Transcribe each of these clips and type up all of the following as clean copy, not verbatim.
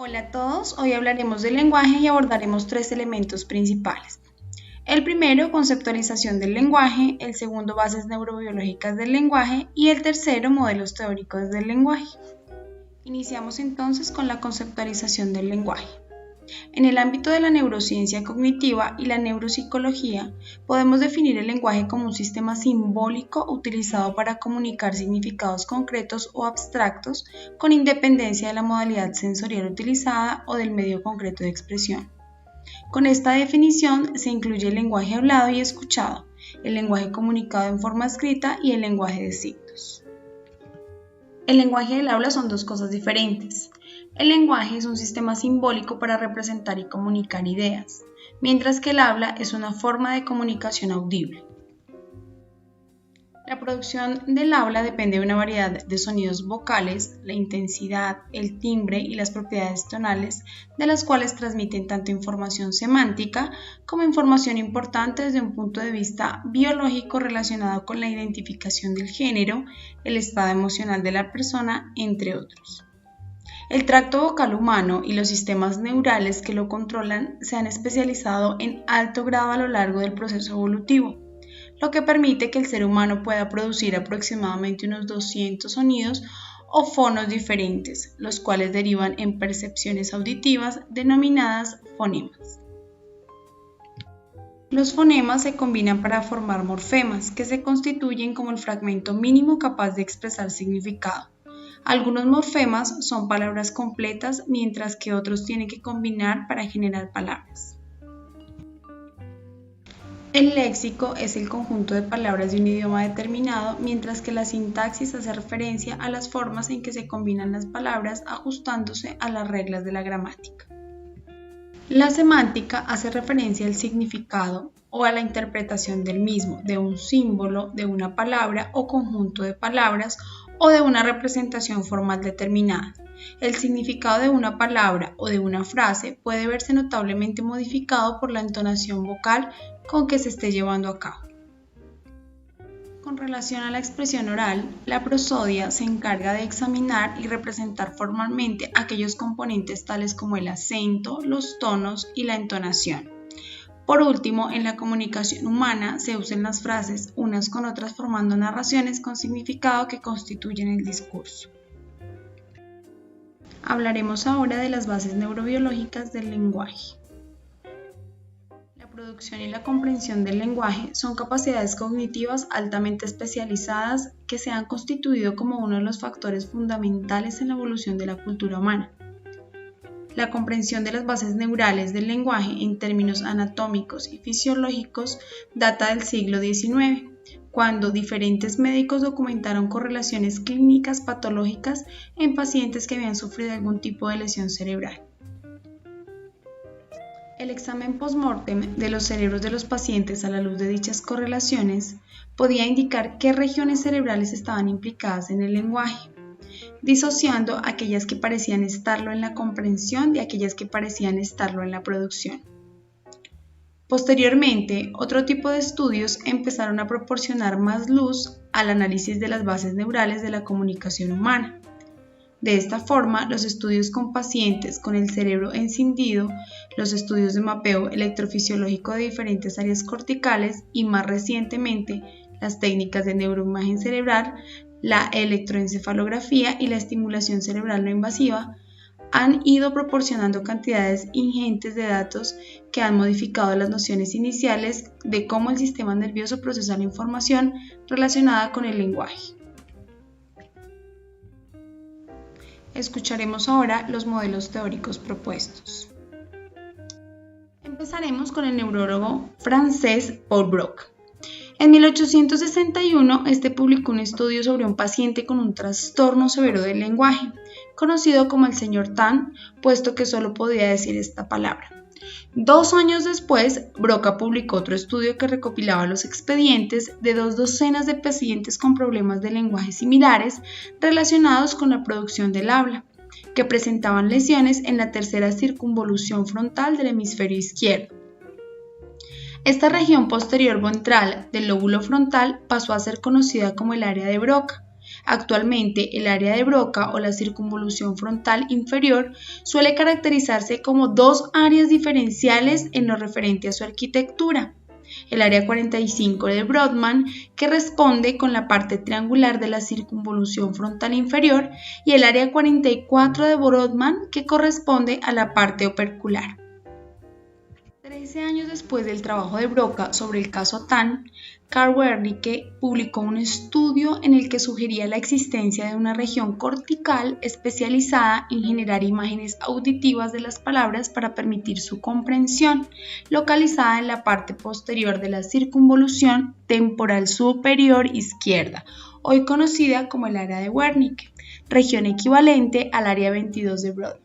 Hola a todos, hoy hablaremos del lenguaje y abordaremos tres elementos principales. El primero, conceptualización del lenguaje, el segundo, bases neurobiológicas del lenguaje y el tercero, modelos teóricos del lenguaje. Iniciamos entonces con la conceptualización del lenguaje. En el ámbito de la neurociencia cognitiva y la neuropsicología, podemos definir el lenguaje como un sistema simbólico utilizado para comunicar significados concretos o abstractos con independencia de la modalidad sensorial utilizada o del medio concreto de expresión. Con esta definición se incluye el lenguaje hablado y escuchado, el lenguaje comunicado en forma escrita y el lenguaje de signos. El lenguaje del habla son dos cosas diferentes. El lenguaje es un sistema simbólico para representar y comunicar ideas, mientras que el habla es una forma de comunicación audible. La producción del habla depende de una variedad de sonidos vocales, la intensidad, el timbre y las propiedades tonales, de las cuales transmiten tanto información semántica como información importante desde un punto de vista biológico relacionado con la identificación del género, el estado emocional de la persona, entre otros. El tracto vocal humano y los sistemas neurales que lo controlan se han especializado en alto grado a lo largo del proceso evolutivo, lo que permite que el ser humano pueda producir aproximadamente unos 200 sonidos o fonos diferentes, los cuales derivan en percepciones auditivas denominadas fonemas. Los fonemas se combinan para formar morfemas, que se constituyen como el fragmento mínimo capaz de expresar significado. Algunos morfemas son palabras completas, mientras que otros tienen que combinar para generar palabras. El léxico es el conjunto de palabras de un idioma determinado, mientras que la sintaxis hace referencia a las formas en que se combinan las palabras ajustándose a las reglas de la gramática. La semántica hace referencia al significado o a la interpretación del mismo, de un símbolo, de una palabra o conjunto de palabras o de una representación formal determinada. El significado de una palabra o de una frase puede verse notablemente modificado por la entonación vocal con que se esté llevando a cabo. Con relación a la expresión oral, la prosodia se encarga de examinar y representar formalmente aquellos componentes tales como el acento, los tonos y la entonación. Por último, en la comunicación humana se usan las frases unas con otras formando narraciones con significado que constituyen el discurso. Hablaremos ahora de las bases neurobiológicas del lenguaje. La producción y la comprensión del lenguaje son capacidades cognitivas altamente especializadas que se han constituido como uno de los factores fundamentales en la evolución de la cultura humana. La comprensión de las bases neurales del lenguaje en términos anatómicos y fisiológicos data del siglo XIX, cuando diferentes médicos documentaron correlaciones clínicas patológicas en pacientes que habían sufrido algún tipo de lesión cerebral. El examen post-mortem de los cerebros de los pacientes a la luz de dichas correlaciones podía indicar qué regiones cerebrales estaban implicadas en el lenguaje, disociando aquellas que parecían estarlo en la comprensión de aquellas que parecían estarlo en la producción. Posteriormente, otro tipo de estudios empezaron a proporcionar más luz al análisis de las bases neurales de la comunicación humana. De esta forma, los estudios con pacientes con el cerebro encendido, los estudios de mapeo electrofisiológico de diferentes áreas corticales y, más recientemente, las técnicas de neuroimagen cerebral, la electroencefalografía y la estimulación cerebral no invasiva han ido proporcionando cantidades ingentes de datos que han modificado las nociones iniciales de cómo el sistema nervioso procesa la información relacionada con el lenguaje. Escucharemos ahora los modelos teóricos propuestos. Empezaremos con el neurólogo francés Paul Broca. En 1861, este publicó un estudio sobre un paciente con un trastorno severo del lenguaje, conocido como el señor Tan, puesto que solo podía decir esta palabra. 2 años después, Broca publicó otro estudio que recopilaba los expedientes de 2 docenas de pacientes con problemas de lenguaje similares relacionados con la producción del habla, que presentaban lesiones en la tercera circunvolución frontal del hemisferio izquierdo. Esta región posterior ventral del lóbulo frontal pasó a ser conocida como el área de Broca, Actualmente, el área de Broca o la circunvolución frontal inferior suele caracterizarse como dos áreas diferenciales en lo referente a su arquitectura. El área 45 de Brodmann, que responde con la parte triangular de la circunvolución frontal inferior, y el área 44 de Brodmann, que corresponde a la parte opercular. 13 años después del trabajo de Broca sobre el caso Tan, Karl Wernicke publicó un estudio en el que sugería la existencia de una región cortical especializada en generar imágenes auditivas de las palabras para permitir su comprensión, localizada en la parte posterior de la circunvolución temporal superior izquierda, hoy conocida como el área de Wernicke, región equivalente al área 22 de Brodmann.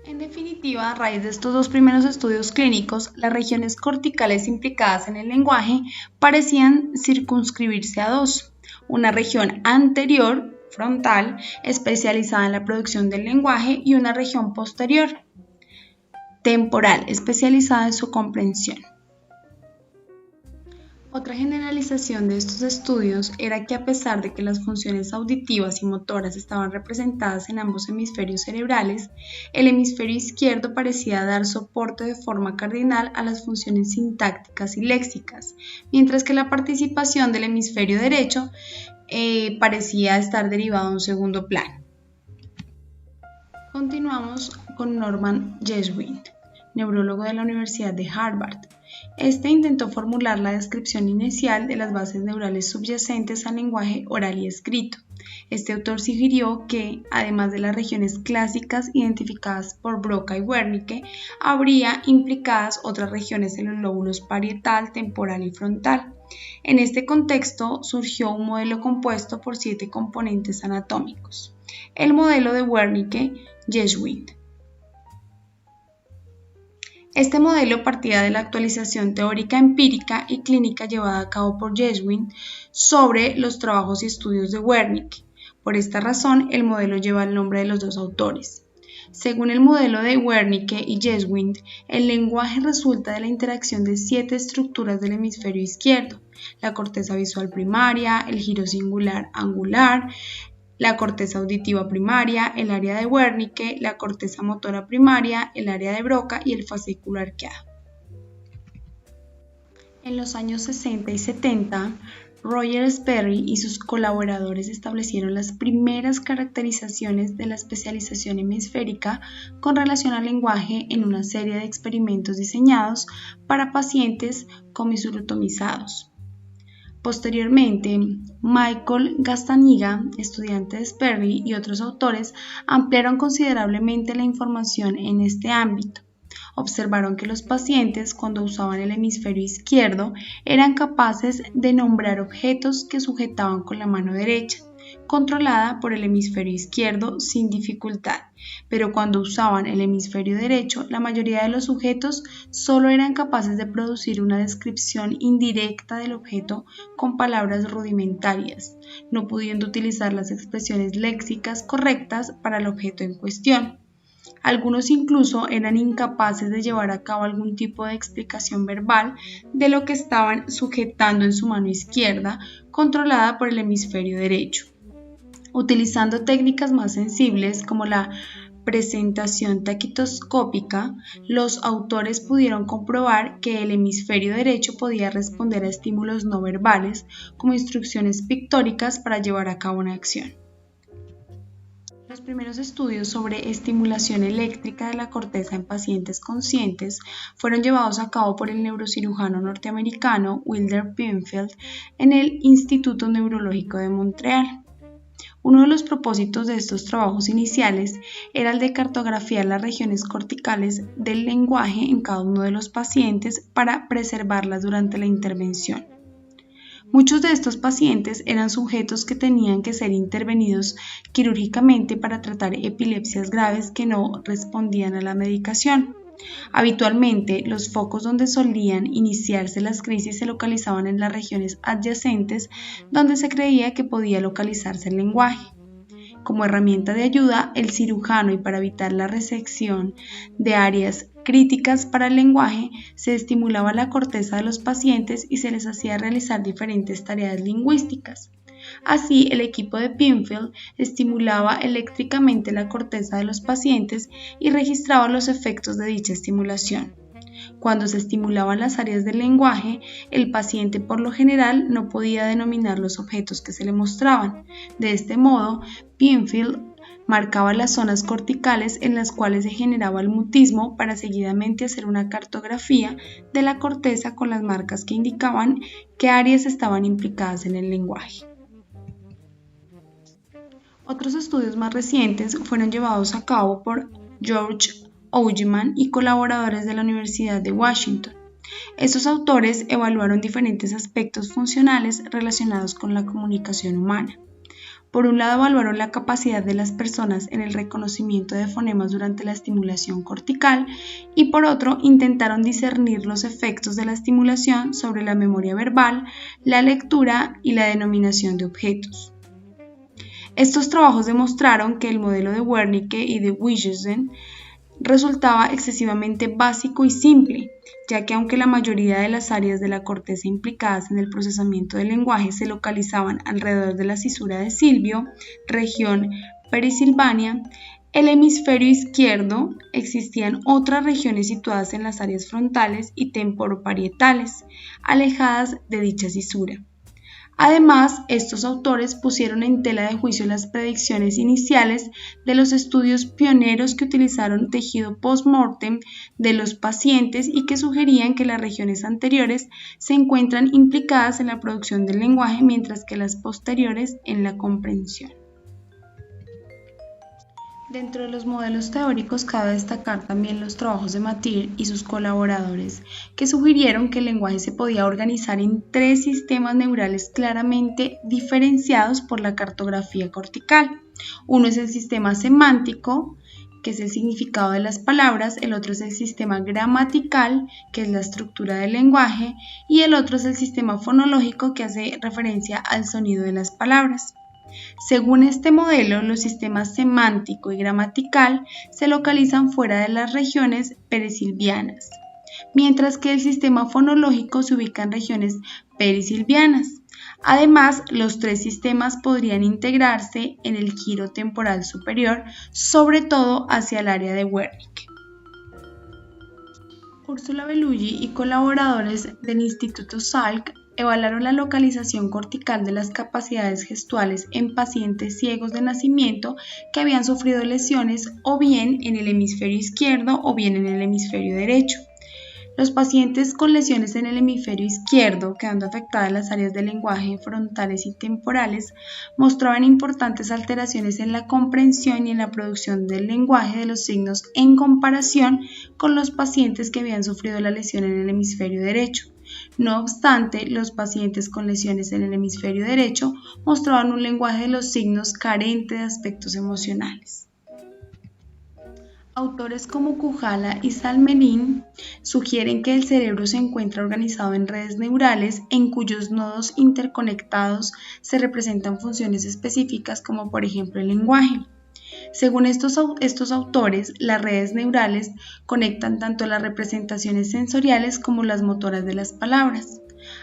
En definitiva, a raíz de estos dos primeros estudios clínicos, las regiones corticales implicadas en el lenguaje parecían circunscribirse a dos: una región anterior, frontal, especializada en la producción del lenguaje, y una región posterior, temporal, especializada en su comprensión. Otra generalización de estos estudios era que, a pesar de que las funciones auditivas y motoras estaban representadas en ambos hemisferios cerebrales, el hemisferio izquierdo parecía dar soporte de forma cardinal a las funciones sintácticas y léxicas, mientras que la participación del hemisferio derecho parecía estar derivada a un segundo plano. Continuamos con Norman Jeswind, neurólogo de la Universidad de Harvard. Este intentó formular la descripción inicial de las bases neurales subyacentes al lenguaje oral y escrito. Este autor sugirió que, además de las regiones clásicas identificadas por Broca y Wernicke, habría implicadas otras regiones en los lóbulos parietal, temporal y frontal. En este contexto surgió un modelo compuesto por 7 componentes anatómicos. El modelo de Wernicke-Jeswind. Este modelo partía de la actualización teórica empírica y clínica llevada a cabo por Jeswind sobre los trabajos y estudios de Wernicke. Por esta razón, el modelo lleva el nombre de los dos autores. Según el modelo de Wernicke y Jeswind, el lenguaje resulta de la interacción de 7 estructuras del hemisferio izquierdo: la corteza visual primaria, el giro singular angular, la corteza auditiva primaria, el área de Wernicke, la corteza motora primaria, el área de Broca y el fascículo arqueado. En los años 60 y 70, Roger Sperry y sus colaboradores establecieron las primeras caracterizaciones de la especialización hemisférica con relación al lenguaje en una serie de experimentos diseñados para pacientes comisurotomizados. Posteriormente, Michael Gazzaniga, estudiante de Sperry, y otros autores ampliaron considerablemente la información en este ámbito. Observaron que los pacientes, cuando usaban el hemisferio izquierdo, eran capaces de nombrar objetos que sujetaban con la mano derecha, controlada por el hemisferio izquierdo sin dificultad, pero cuando usaban el hemisferio derecho, la mayoría de los sujetos solo eran capaces de producir una descripción indirecta del objeto con palabras rudimentarias, no pudiendo utilizar las expresiones léxicas correctas para el objeto en cuestión. Algunos incluso eran incapaces de llevar a cabo algún tipo de explicación verbal de lo que estaban sujetando en su mano izquierda, controlada por el hemisferio derecho. Utilizando técnicas más sensibles como la presentación taquitoscópica, los autores pudieron comprobar que el hemisferio derecho podía responder a estímulos no verbales como instrucciones pictóricas para llevar a cabo una acción. Los primeros estudios sobre estimulación eléctrica de la corteza en pacientes conscientes fueron llevados a cabo por el neurocirujano norteamericano Wilder Penfield en el Instituto Neurológico de Montreal. Uno de los propósitos de estos trabajos iniciales era el de cartografiar las regiones corticales del lenguaje en cada uno de los pacientes para preservarlas durante la intervención. Muchos de estos pacientes eran sujetos que tenían que ser intervenidos quirúrgicamente para tratar epilepsias graves que no respondían a la medicación. Habitualmente, los focos donde solían iniciarse las crisis se localizaban en las regiones adyacentes donde se creía que podía localizarse el lenguaje. Como herramienta de ayuda, el cirujano, y para evitar la resección de áreas críticas para el lenguaje, se estimulaba la corteza de los pacientes y se les hacía realizar diferentes tareas lingüísticas. Así, el equipo de Penfield estimulaba eléctricamente la corteza de los pacientes y registraba los efectos de dicha estimulación. Cuando se estimulaban las áreas del lenguaje, el paciente por lo general no podía denominar los objetos que se le mostraban. De este modo, Penfield marcaba las zonas corticales en las cuales se generaba el mutismo para seguidamente hacer una cartografía de la corteza con las marcas que indicaban qué áreas estaban implicadas en el lenguaje. Otros estudios más recientes fueron llevados a cabo por George Augeman y colaboradores de la Universidad de Washington. Estos autores evaluaron diferentes aspectos funcionales relacionados con la comunicación humana. Por un lado, evaluaron la capacidad de las personas en el reconocimiento de fonemas durante la estimulación cortical y por otro, intentaron discernir los efectos de la estimulación sobre la memoria verbal, la lectura y la denominación de objetos. Estos trabajos demostraron que el modelo de Wernicke y de Wischersen resultaba excesivamente básico y simple, ya que aunque la mayoría de las áreas de la corteza implicadas en el procesamiento del lenguaje se localizaban alrededor de la cisura de Silvio, región perisilvania, el hemisferio izquierdo existían otras regiones situadas en las áreas frontales y temporoparietales, alejadas de dicha cisura. Además, estos autores pusieron en tela de juicio las predicciones iniciales de los estudios pioneros que utilizaron tejido post-mortem de los pacientes y que sugerían que las regiones anteriores se encuentran implicadas en la producción del lenguaje mientras que las posteriores en la comprensión. Dentro de los modelos teóricos cabe destacar también los trabajos de Mathieu y sus colaboradores, que sugirieron que el lenguaje se podía organizar en 3 sistemas neurales claramente diferenciados por la cartografía cortical. Uno es el sistema semántico, que es el significado de las palabras, el otro es el sistema gramatical, que es la estructura del lenguaje, y el otro es el sistema fonológico, que hace referencia al sonido de las palabras. Según este modelo, los sistemas semántico y gramatical se localizan fuera de las regiones perisilvianas, mientras que el sistema fonológico se ubica en regiones perisilvianas. Además, los 3 sistemas podrían integrarse en el giro temporal superior, sobre todo hacia el área de Wernicke. Ursula Bellugi y colaboradores del Instituto Salk evaluaron la localización cortical de las capacidades gestuales en pacientes ciegos de nacimiento que habían sufrido lesiones o bien en el hemisferio izquierdo o bien en el hemisferio derecho. Los pacientes con lesiones en el hemisferio izquierdo, quedando afectadas las áreas del lenguaje frontales y temporales, mostraban importantes alteraciones en la comprensión y en la producción del lenguaje de los signos en comparación con los pacientes que habían sufrido la lesión en el hemisferio derecho. No obstante, los pacientes con lesiones en el hemisferio derecho mostraban un lenguaje de los signos carente de aspectos emocionales. Autores como Kujala y Salmelin sugieren que el cerebro se encuentra organizado en redes neurales en cuyos nodos interconectados se representan funciones específicas como por ejemplo el lenguaje. Según estos autores, las redes neurales conectan tanto las representaciones sensoriales como las motoras de las palabras.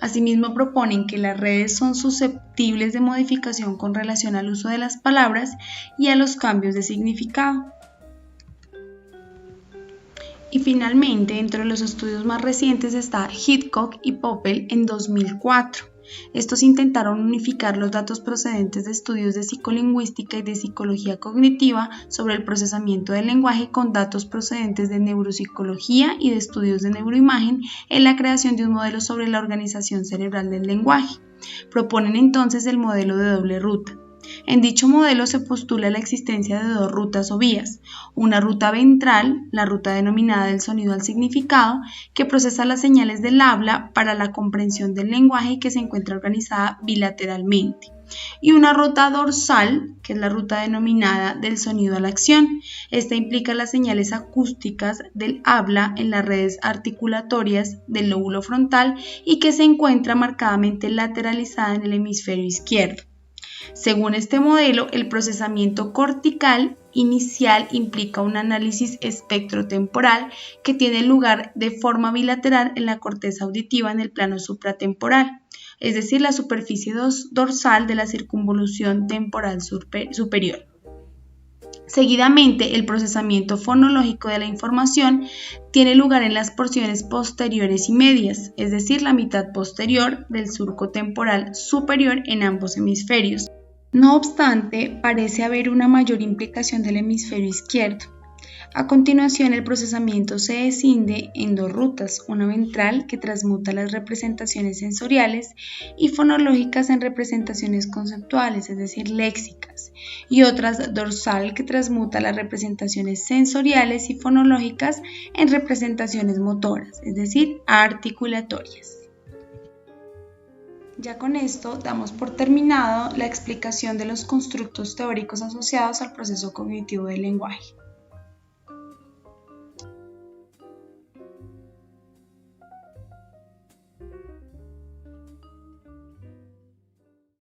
Asimismo, proponen que las redes son susceptibles de modificación con relación al uso de las palabras y a los cambios de significado. Y finalmente, entre los estudios más recientes está Hitchcock y Poppel en 2004. Estos intentaron unificar los datos procedentes de estudios de psicolingüística y de psicología cognitiva sobre el procesamiento del lenguaje con datos procedentes de neuropsicología y de estudios de neuroimagen en la creación de un modelo sobre la organización cerebral del lenguaje. Proponen entonces el modelo de doble ruta. En dicho modelo se postula la existencia de 2 rutas o vías, una ruta ventral, la ruta denominada del sonido al significado, que procesa las señales del habla para la comprensión del lenguaje y que se encuentra organizada bilateralmente, y una ruta dorsal, que es la ruta denominada del sonido a la acción. Esta implica las señales acústicas del habla en las redes articulatorias del lóbulo frontal y que se encuentra marcadamente lateralizada en el hemisferio izquierdo. Según este modelo, el procesamiento cortical inicial implica un análisis espectrotemporal que tiene lugar de forma bilateral en la corteza auditiva en el plano supratemporal. es decir, la superficie dorsal de la circunvolución temporal superior. Seguidamente, el procesamiento fonológico de la información tiene lugar en las porciones posteriores y medias, es decir, la mitad posterior del surco temporal superior en ambos hemisferios. No obstante, parece haber una mayor implicación del hemisferio izquierdo. A continuación, el procesamiento se escinde en dos rutas, una ventral que transmuta las representaciones sensoriales y fonológicas en representaciones conceptuales, es decir, léxicas, y otra dorsal que transmuta las representaciones sensoriales y fonológicas en representaciones motoras, es decir, articulatorias. Ya con esto damos por terminado la explicación de los constructos teóricos asociados al proceso cognitivo del lenguaje.